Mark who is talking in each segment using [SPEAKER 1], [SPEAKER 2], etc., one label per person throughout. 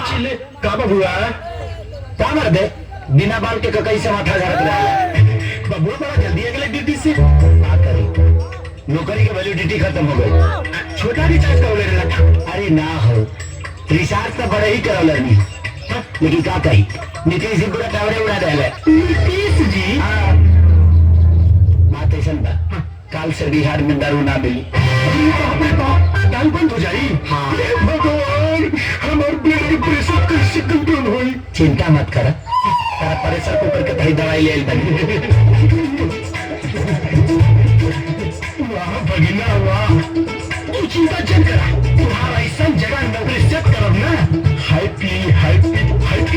[SPEAKER 1] चिल्ले का बबुआ का मर दे बिना बाल के ककई से माथा झड़क रहा है। बबुआ बड़ा जल्दी अगले ड्यूटी से बात करी नौकरी के वैलिडिटी खत्म हो गई। छोटा रिचार्ज कर ले रहा। अरे ना हो रिचार्ज तो बड़े ही करो लेनी लेकिन का कही नीतीश जी पूरा टावरे उड़ा दे। नीतीश जी बात ऐसा बा काल से बिहार में दारू ना मिली। दारू बंद हो जाई। हाँ भगवान हमारे ब्लड प्रेशर कैसे कंट्रोल होई। चिंता मत कर तारा प्रेशर कुकर के भाई दवाई ले बनी। वाह भगिना वाह तू चिंता चल करा तुम्हारा ऐसा जगह नौकरी सेट करब ना हाई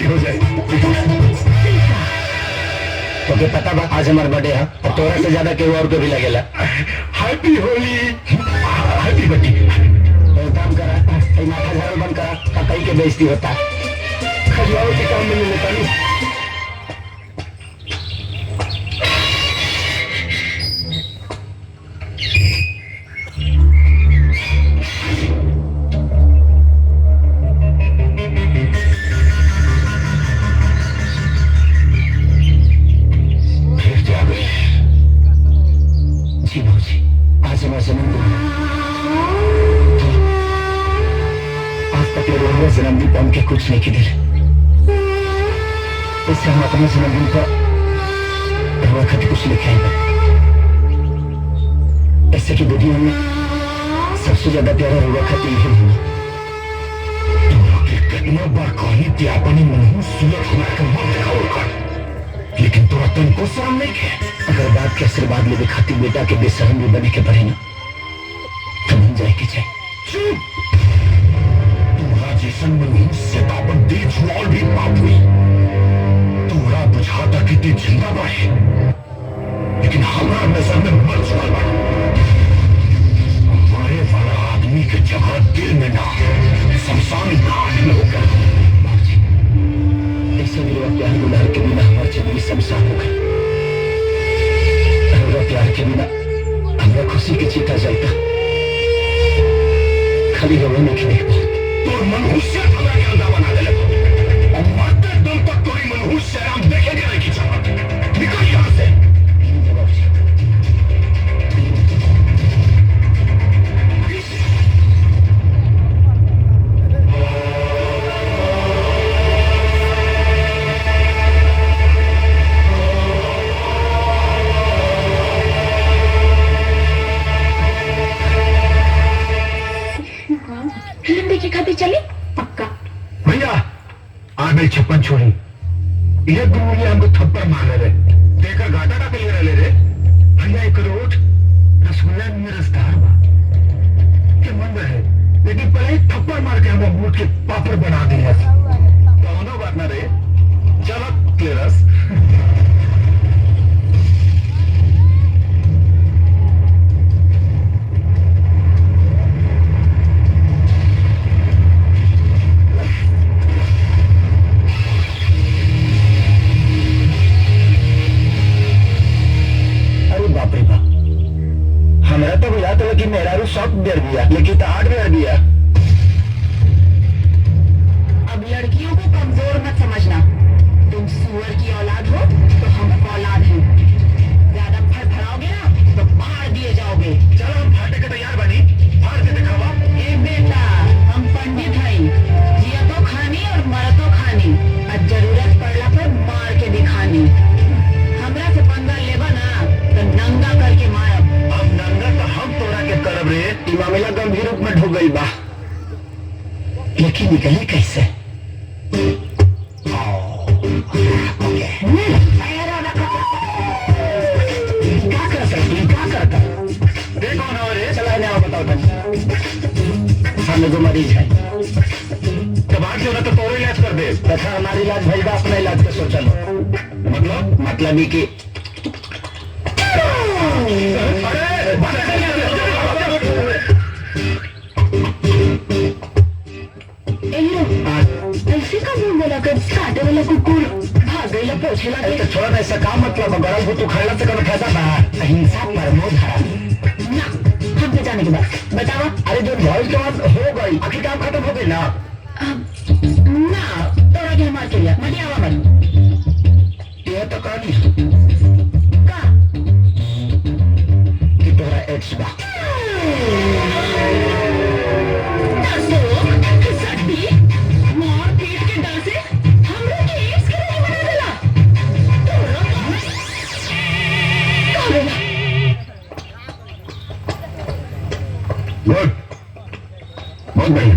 [SPEAKER 1] हो जाए। तो पता बा आज हमारे बर्थडे है और तोरा से ज्यादा केहू और को भी लगेला। Happy Holi happy birthday. तो काम करा माथा झाड़ू बंद करा कई के बेइज्जती होता है। खजुआओं के काम में लेता नहीं। जन्मदिन पर उनके कुछ नहीं किधर इससे हम अपने जन्मदिन पर हुआ खत कुछ लिखे हैं। ऐसे की दुनिया में सबसे ज्यादा प्यारा हुआ खत यही है। कितना बार कहीं थी अपनी मनहूस सूरत हमारे मत दिखाओ कर लेकिन तोरा तन को शर्म नहीं है। अगर बात के आशीर्वाद लेवे खातिर बेटा के बेशरम भी बने के पड़े ना तो बन जाए कि चाहिए। चुप जैसन मनहूस से ताबत दिल छुआल भी पाप हुई। तोरा बुझाता कि ते जिंदा बाहे लेकिन हमारा नजर में मर चुका बा। हमारे वाला आदमी के जगह दिल में ना शमशान घाट में होकर ऐसे मेरा प्यार गुलार के बिना हमारी जिंदगी शमशान हो गई। हमारा प्यार के बिना हमारा खुशी की चिता जलता खाली रोने में की देख तो मनहूसियत हमारा के अंदर बना दे लगा और मरते दम तक तोरी मनहूस हम देखेंगे नहीं की चाहत। निकल यहाँ से।
[SPEAKER 2] चले पक्का
[SPEAKER 1] भैया आज मेरी छप्पन छोड़ी ये गुरुलिया हमको थप्पड़ मार रहे देखा घाटा का क्लियर ले रे भैया 1 करोड़ रसगुल्ला में रसदार बा के मन रहे लेकिन पहले ही थप्पड़ मार के हम मूड के पापड़ बना दिया। दोनों बात ना रे चलो क्लियरस। हमारा तो बुझा था कि मेरा रू शॉप देर दिया लेकिन तो 8 देर दिया।
[SPEAKER 2] अब लड़कियों को कमजोर मत समझना। तुम सुअर की औलाद हो तो हम औलाद हैं। ज्यादा फड़फड़ाओगे ना तो फाड़ दिए जाओगे।
[SPEAKER 1] चलो हम फाटे के तैयार बनी फाड़ के दिखावा।
[SPEAKER 2] ए बेटा हम पंडित हैं जिया तो खानी और मर तो खानी और जरूरत पड़ला पर मार के दिखानी। हमरा से पंगा लेबा ना तो नंगा करके मारब।
[SPEAKER 1] अब नंगा तो हम तोड़ा के करब रे। मामला गंभीर रूप में ढो गई बा लेकिन निकले कैसे। क्या कर सकती क्या करता देखो ना रे चला जाओ बताओ सामने जो मरीज है तो बात क्यों ना तो तोरे इलाज कर दे तथा हमारी इलाज भाई अपना इलाज का सोचा लो मतलब ही कि
[SPEAKER 2] ऐसे का मुंह बोला कर काटे वाला कुकुर भाग गई पोछे लगे।
[SPEAKER 1] तो छोड़ ऐसा काम मतलब गरम हो तू खाला से कभी फायदा बा अहिंसा परमो धरा
[SPEAKER 2] ना हम पे जाने के बाद
[SPEAKER 1] बतावा। अरे जो भौज के बाद हो गई आखिर काम खत्म हो गई ना।
[SPEAKER 2] ना हमार चिड़िया मटियावा मत
[SPEAKER 1] यह तो कहानी
[SPEAKER 2] का
[SPEAKER 1] कि तोरा एक्स बा
[SPEAKER 2] मार पीट के डर से हमरे के एक्स के नहीं बना देला
[SPEAKER 1] गुड बहुत बढ़िया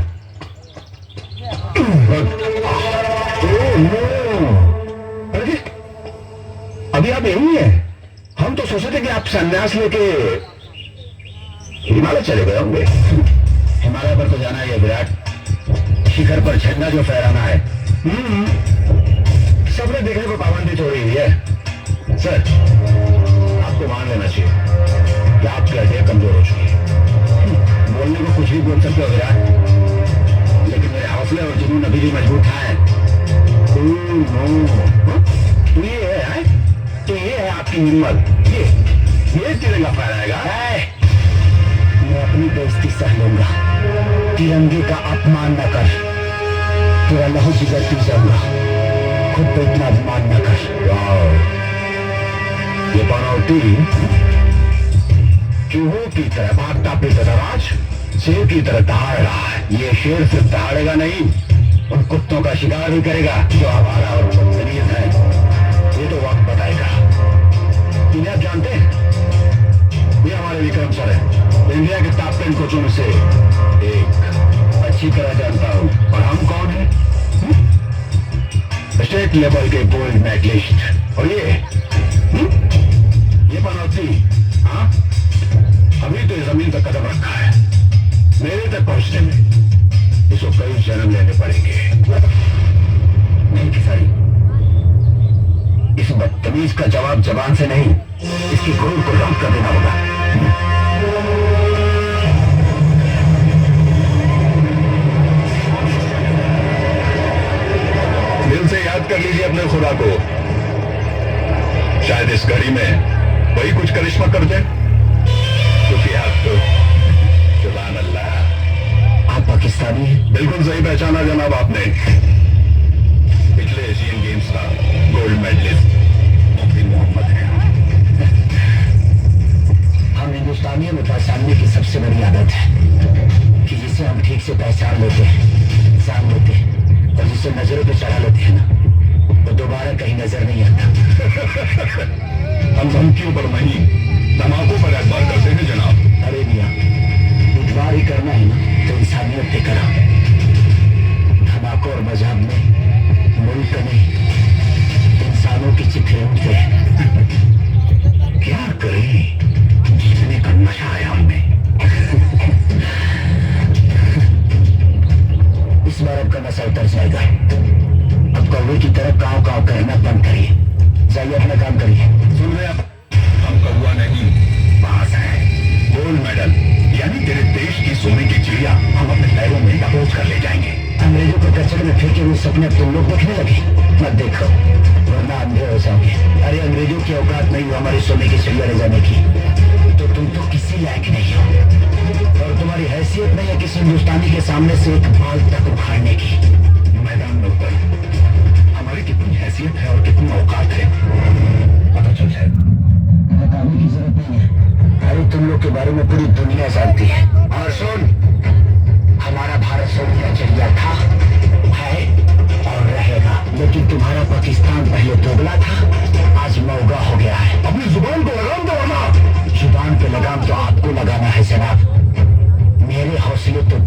[SPEAKER 1] अरे अभी आप यही है हम तो सोचे थे कि आप संन्यास लेके हिमालय चले गए होंगे हिमालय पर तो जाना ही है विराट शिखर पर झंडा जो फहराना है सबने देखने को पाबंदी छोड़ी हुई है सर आपको मान लेना चाहिए कि आपकी हड्डियां कमजोर हो चुकी है बोलने को कुछ भी बोल सकते हो विराट लेकिन मेरे हौसले और जुनून अभी भी मजबूत है तो ये है तो ये है आपकी हिम्मत ये तिरंगा फहराएगा मैं अपनी बेइज्जती सह लूंगा तिरंगे का अपमान न कर तेरा लहू जिगर पी जाऊंगा खुद पे इतना अपमान न कर ये पनौती चूहों की तरह भागता फिरता राज शेर की तरह दहाड़ रहा है ये शेर सिर्फ दहाड़ेगा नहीं उन कुत्तों का शिकार भी करेगा जो आवारा और बदतमीज है ये तो वक्त बताएगा इन्हें आप जानते हैं ये हमारे विक्रम सर है इंडिया के टॉप 10 कोचों में से एक अच्छी तरह जानता हूं और हम कौन है स्टेट लेवल के गोल्ड मेडलिस्ट और ये पनौती हाँ अभी तो जमीन तक कदम रखा है मेरे तक पहुंचने में इसको कई जन्म लेने पड़ेंगे नहीं किसाई इस बदतमीज का जवाब जबान से नहीं इसकी गुरूर को लॉक कर देना होगा दिल से याद कर लीजिए अपने खुदा को शायद इस घड़ी में वही कुछ करिश्मा कर दे क्योंकि आप तो सुभान अल्लाह आप पाकिस्तानी हैं बिल्कुल सही पहचाना जनाब आपने पिछले एशियन गेम्स का गोल्ड मेडलिस्ट मुफ्ती मोहम्मद है हम हिंदुस्तानियों में पहचानने की सबसे बड़ी आदत है कि जिसे हम ठीक से पहचान लेते हैं जान लेते हैं और जिसे नजरों पे चढ़ा लेते हैं ना वो दोबारा कहीं नजर नहीं आता हम धमकियों पर नहीं धमाकों पर एतबार करते हैं जनाब अरे मियां इतबार ही करना है ना तो इंसानियत पे करो धमाकों और मजहब में मुल्क नहीं इंसानों की चिट्ठी उठते क्या करें जीतने का नशा है हमें इस बार आपका नशा उतर जाएगा अब कौवे की तरह काव काव करना बंद करिए जाइए अपना काम करिए सुन रहे आप हम कौवा नहीं बास है गोल्ड मेडल यानी तेरे देश की सोने की चिड़िया हम अपने पैरों में दबोच कर ले जाएंगे अंग्रेजों को कचरे में फेंके हुए सपने अब तुम लोग देखने लगे मत देखो वरना अंधे हो जाओगे अरे अंग्रेजों की औकात नहीं हो हमारी सोने की चिड़िया ले जाने की तो तुम तो किसी लायक नहीं हो और तुम्हारी हैसियत नहीं है किसी हिंदुस्तानी के सामने से एक बाल तक उखाड़ने की मैदान में उतर हमारी कितनी हैसियत है और कितनी औकात है पता चल जाए बताने की जरूरत नहीं है अरे तुम लोग के बारे में पूरी दुनिया जानती है और सुन हमारा भारत सोने का चिड़िया था है और रहेगा लेकिन तुम्हारा पाकिस्तान पहले दोगला था आज मौगा हो गया है अपनी जुबान को लगाम दो जुबान पे लगाम तो आपको लगाना है जनाब मेरे हौसले तो